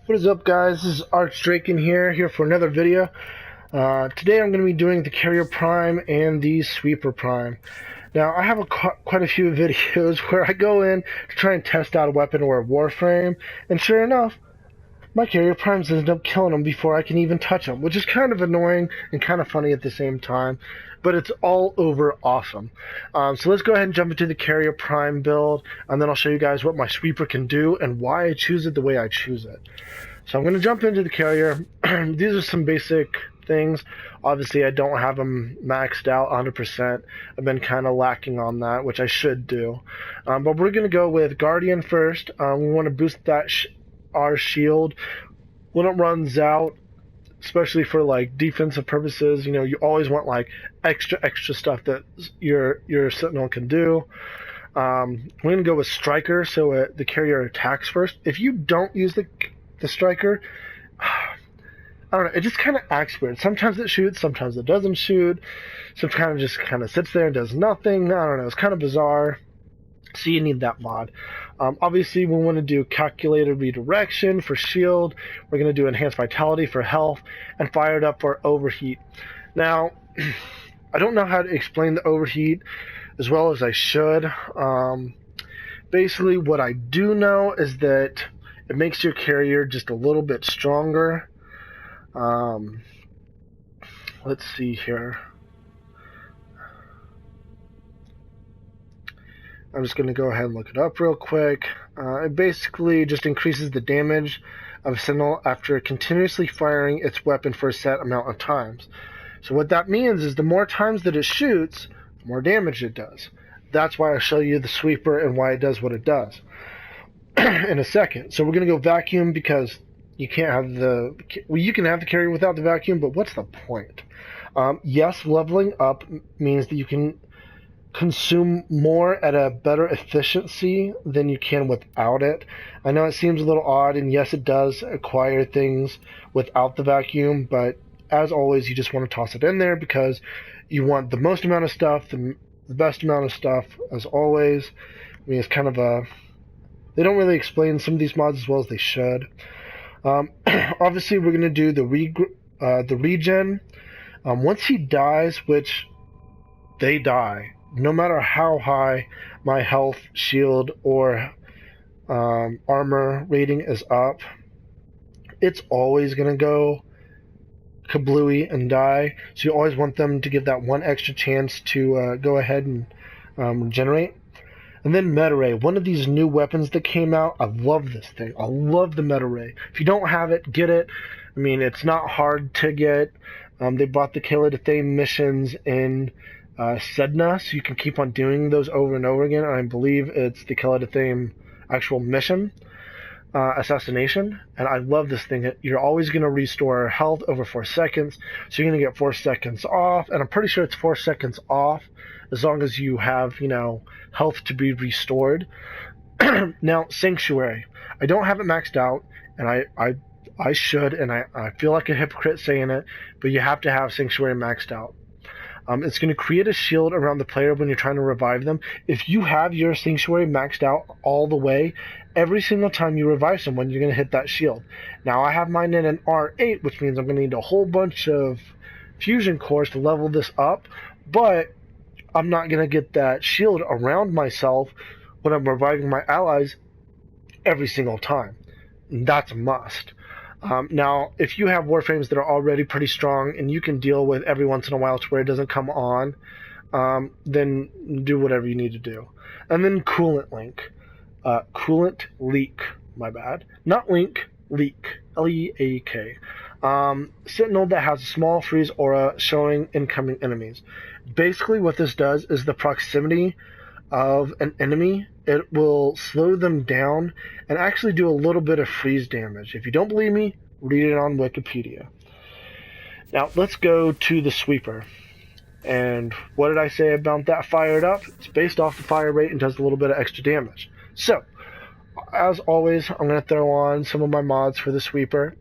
What is up, guys? This is Archdraken here for another video. Today I'm going to be doing the Carrier Prime and the Sweeper Prime. Now, I have quite a few videos where I go in to try and test out a weapon or a Warframe, and sure enough, my Carrier Primes end up killing them before I can even touch them, which is kind of annoying and kind of funny at the same time, but it's all over awesome. So let's go ahead and jump into the Carrier Prime build, and then I'll show you guys what my Sweeper can do and why I choose it the way I choose it. So I'm going to jump into the Carrier. These are some basic things. Obviously, I don't have them maxed out 100%. I've been kind of lacking on that, which I should do. But we're going to go with Guardian first. We want to boost that our shield when it runs out, especially for like defensive purposes. You know, you always want like extra stuff that your Sentinel can do. We're going to go with Striker, so the Carrier attacks first. If you don't use the Striker, I don't know, it just kind of acts weird. Sometimes it shoots, sometimes it doesn't shoot. Sometimes it just kind of sits there and does nothing. I don't know, it's kind of bizarre. So you need that mod. Obviously, we want to do Calculated Redirection for shield. We're going to do Enhanced Vitality for health, and Fired Up for overheat. Now, I don't know how to explain the overheat as well as I should. Basically, what I do know is that it makes your carrier just a little bit stronger. Let's see here. I'm just going to go ahead and look it up real quick. It basically just increases the damage of a Sentinel after continuously firing its weapon for a set amount of times. So what that means is the more times that it shoots, the more damage it does. That's why I'll show you the Sweeper and why it does what it does in a second. So we're going to go Vacuum because you can't have you can have the Carrier without the Vacuum, but what's the point? Yes, leveling up means that you can consume more at a better efficiency than you can without it. I know it seems a little odd, and yes, it does acquire things without the Vacuum, but as always, you just want to toss it in there because you want the most amount of stuff, the best amount of stuff, as always. I mean, it's kind of they don't really explain some of these mods as well as they should. Obviously, we're going to do the regen. Once he dies, which they die, no matter how high my health, shield, or armor rating is up, it's always going to go kablooey and die. So you always want them to give that one extra chance to go ahead and regenerate. And then Meta Ray, one of these new weapons that came out. I love this thing. I love the Meta Ray. If you don't have it, get it. I mean, it's not hard to get. They bought the Killer to Thame missions in Sedna, so you can keep on doing those over and over again. And I believe it's the Killer to Thame actual mission, assassination. And I love this thing. You're always going to restore health over 4 seconds, so you're going to get 4 seconds off. And I'm pretty sure it's 4 seconds off as long as you have, you know, health to be restored. Now, Sanctuary. I don't have it maxed out, and I should, and I feel like a hypocrite saying it, but you have to have Sanctuary maxed out. It's going to create a shield around the player when you're trying to revive them. If you have your Sanctuary maxed out all the way, every single time you revive someone, you're going to hit that shield. Now, I have mine in an R8, which means I'm going to need a whole bunch of fusion cores to level this up, but I'm not going to get that shield around myself when I'm reviving my allies every single time. And that's a must. Now, if you have Warframes that are already pretty strong and you can deal with every once in a while to where it doesn't come on, then do whatever you need to do. And then Coolant Link. Coolant Leak, my bad. Not Link, Leak. L-E-A-K. Sentinel that has a small freeze aura showing incoming enemies. Basically what this does is the proximity of an enemy, it will slow them down and actually do a little bit of freeze damage. If you don't believe me, read it on Wikipedia. Now let's go to the Sweeper. And what did I say about that Fired Up? It's based off the fire rate and does a little bit of extra damage. So, as always, I'm going to throw on some of my mods for the Sweeper.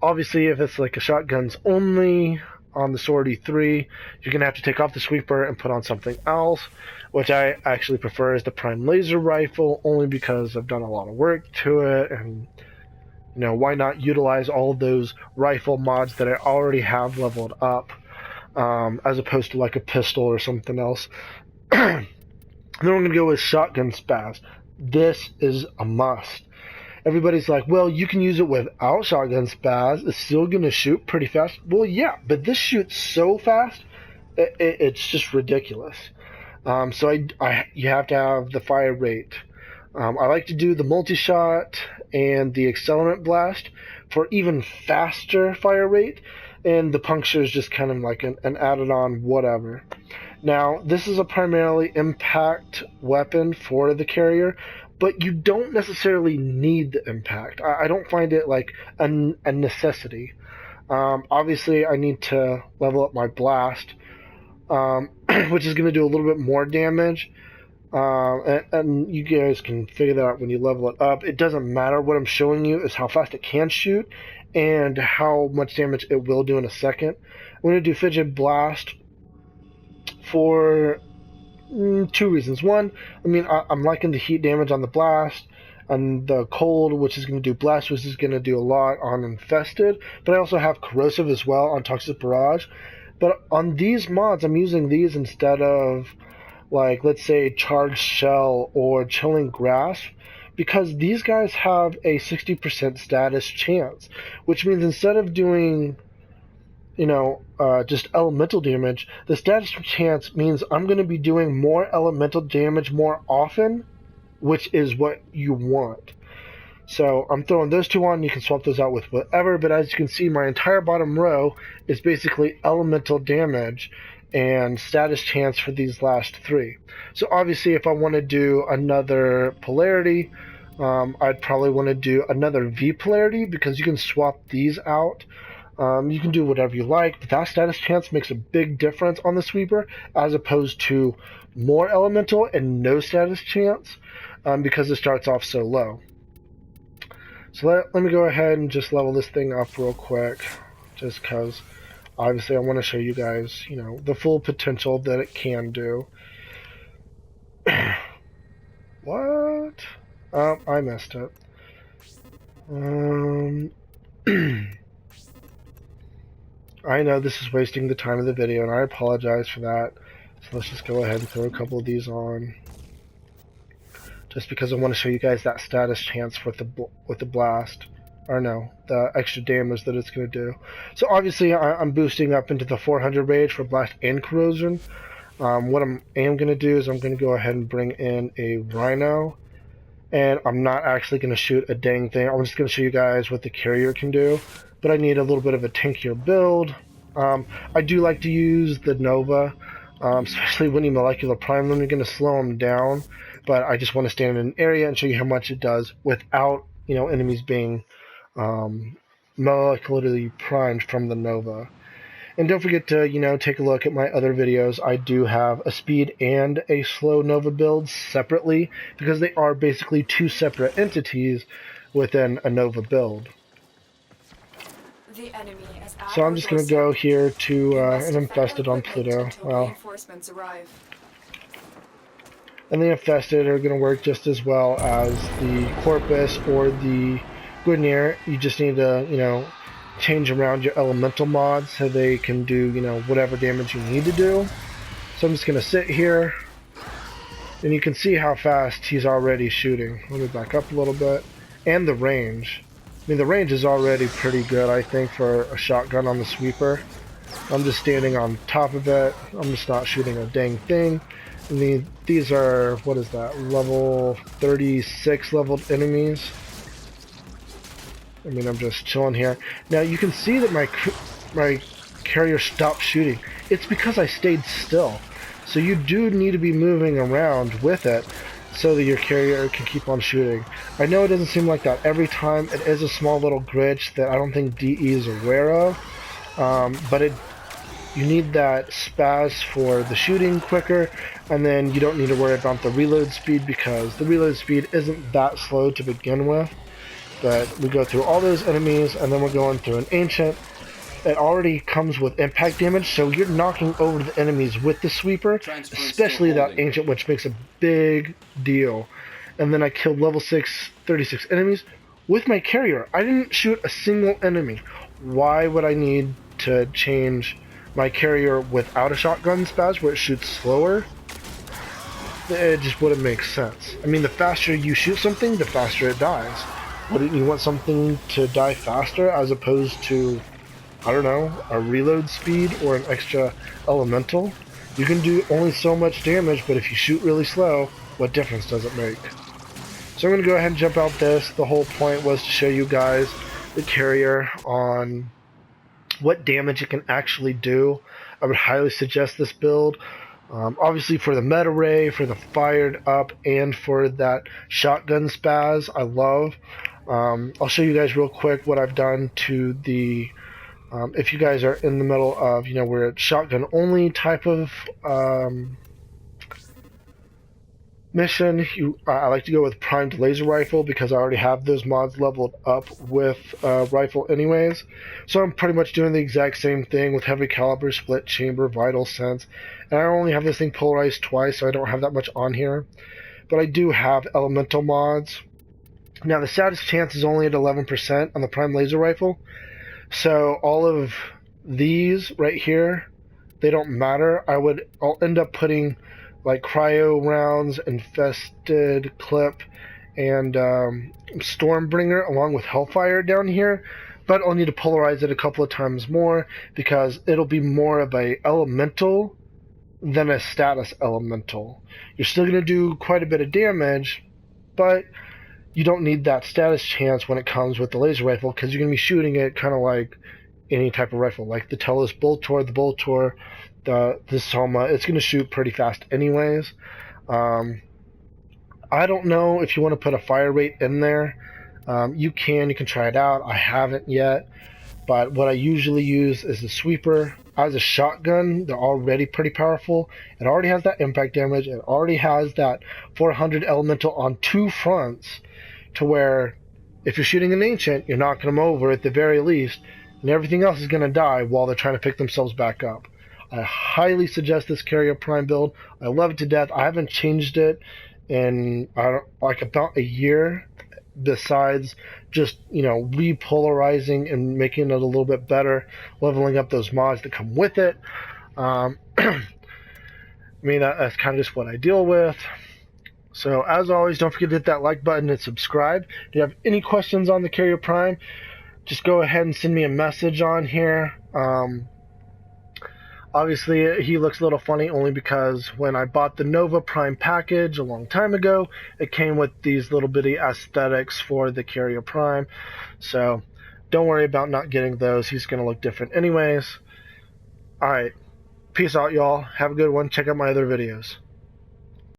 Obviously, if it's like a shotguns only on the Sword E3, you're going to have to take off the Sweeper and put on something else, which I actually prefer is the Prime Laser Rifle, only because I've done a lot of work to it, and You know, why not utilize all of those rifle mods that I already have leveled up, as opposed to like a pistol or something else. Then we're going to go with shotgun spaz. This is a must. Everybody's like, well, you can use it without shotgun spaz. It's still going to shoot pretty fast. Well, yeah, but this shoots so fast, it's just ridiculous. So you have to have the fire rate. I like to do the multi-shot and the accelerant blast for even faster fire rate, and the puncture is just kind of like an added-on whatever. Now, this is a primarily impact weapon for the carrier, but you don't necessarily need the impact. I don't find it like a necessity. Obviously, I need to level up my blast, which is going to do a little bit more damage. And you guys can figure that out when you level it up. It doesn't matter. What I'm showing you is how fast it can shoot and how much damage it will do in a second. I'm going to do Fidget Blast for two reasons. One, I mean, I'm liking the heat damage on the blast, and the cold, which is going to do blast, which is going to do a lot on infested, but I also have corrosive as well on toxic barrage. But on these mods, I'm using these instead of, like, let's say charged shell or chilling grasp, because these guys have a 60% status chance, which means instead of doing, you know, just elemental damage, the status chance means I'm going to be doing more elemental damage more often, which is what you want. So I'm throwing those two on. You can swap those out with whatever, but as you can see, my entire bottom row is basically elemental damage and status chance for these last three. So obviously, if I want to do another polarity, I'd probably want to do another V polarity, because you can swap these out. You can do whatever you like, but that status chance makes a big difference on the sweeper, as opposed to more elemental and no status chance, because it starts off so low. So let me go ahead and just level this thing up real quick, just because obviously I want to show you guys, you know, the full potential that it can do. What? Oh, I missed it. I know this is wasting the time of the video, and I apologize for that. So let's just go ahead and throw a couple of these on, just because I want to show you guys that status chance with the blast, or no, the extra damage that it's going to do. So obviously I'm boosting up into the 400 rage for blast and corrosion. What I am going to do is I'm going to go ahead and bring in a rhino, and I'm not actually going to shoot a dang thing. I'm just going to show you guys what the carrier can do, but I need a little bit of a tankier build. I do like to use the Nova, especially when you molecular prime them. You're going to slow them down, but I just want to stand in an area and show you how much it does without, you know, enemies being molecularly primed from the Nova. And don't forget to, you know, take a look at my other videos. I do have a speed and a slow Nova build separately, because they are basically two separate entities within a Nova build. The enemy is so I'm just going to go here to an infested on Pluto. Well, and the infested are going to work just as well as the Corpus or the Guardian. You just need to, you know, change around your elemental mods so they can do, you know, whatever damage you need to do. So I'm just going to sit here, and you can see how fast he's already shooting. Let me back up a little bit. And the range. I mean, the range is already pretty good, I think, for a shotgun on the sweeper. I'm just standing on top of it. I'm just not shooting a dang thing. And these are, what is that, level 36 leveled enemies. I mean, I'm just chilling here. Now, you can see that my carrier stopped shooting. It's because I stayed still. So you do need to be moving around with it so that your carrier can keep on shooting. I know it doesn't seem like that every time. It is a small little glitch that I don't think DE is aware of. But you need that spaz for the shooting quicker, and then you don't need to worry about the reload speed, because the reload speed isn't that slow to begin with. But we go through all those enemies, and then we're going through an ancient. It already comes with impact damage, so you're knocking over the enemies with the sweeper, especially that ancient, which makes a big deal. And then I killed level 6, 36 enemies with my carrier, I didn't shoot a single enemy. Why would I need to change my carrier without a shotgun spaz where it shoots slower? It just wouldn't make sense. I mean, the faster you shoot something, the faster it dies. Wouldn't you want something to die faster as opposed to, I don't know, a reload speed or an extra elemental? You can do only so much damage, but if you shoot really slow, what difference does it make? So I'm going to go ahead and jump out this. The whole point was to show you guys the carrier on what damage it can actually do. I would highly suggest this build. Obviously for the meta ray, for the fired up, and for that shotgun spaz, I love. I'll show you guys real quick what I've done to the, if you guys are in the middle of, you know, we're at shotgun only type of mission, I like to go with primed laser rifle because I already have those mods leveled up with rifle anyways. So I'm pretty much doing the exact same thing with heavy caliber, split chamber, vital sense, and I only have this thing polarized twice, so I don't have that much on here. But I do have elemental mods. Now the status chance is only at 11% on the prime laser rifle, so all of these right here, they don't matter. I'll end up putting like cryo rounds, infested clip, and Stormbringer along with Hellfire down here, but I'll need to polarize it a couple of times more because it'll be more of a elemental than a status elemental. You're still going to do quite a bit of damage, but you don't need that status chance when it comes with the laser rifle because you're going to be shooting it kind of like any type of rifle, like the Telos Boltor, the Boltor, the Soma. It's going to shoot pretty fast anyways. I don't know if you want to put a fire rate in there. You can try it out. I haven't yet, but what I usually use is the sweeper. As a shotgun, they're already pretty powerful. It already has that impact damage. It already has that 400 elemental on two fronts, to where if you're shooting an ancient, you're knocking them over at the very least, and everything else is going to die while they're trying to pick themselves back up. I highly suggest this carrier prime build. I love it to death. I haven't changed it in like about a year, besides just, you know, repolarizing and making it a little bit better, leveling up those mods that come with it. I mean, that's kind of just what I deal with. So as always, don't forget to hit that like button and subscribe. If you have any questions on the carrier prime, just go ahead and send me a message on here. Obviously, he looks a little funny only because when I bought the Nova Prime package a long time ago, it came with these little bitty aesthetics for the Carrier Prime. So don't worry about not getting those. He's going to look different anyways. Alright, peace out, y'all. Have a good one. Check out my other videos.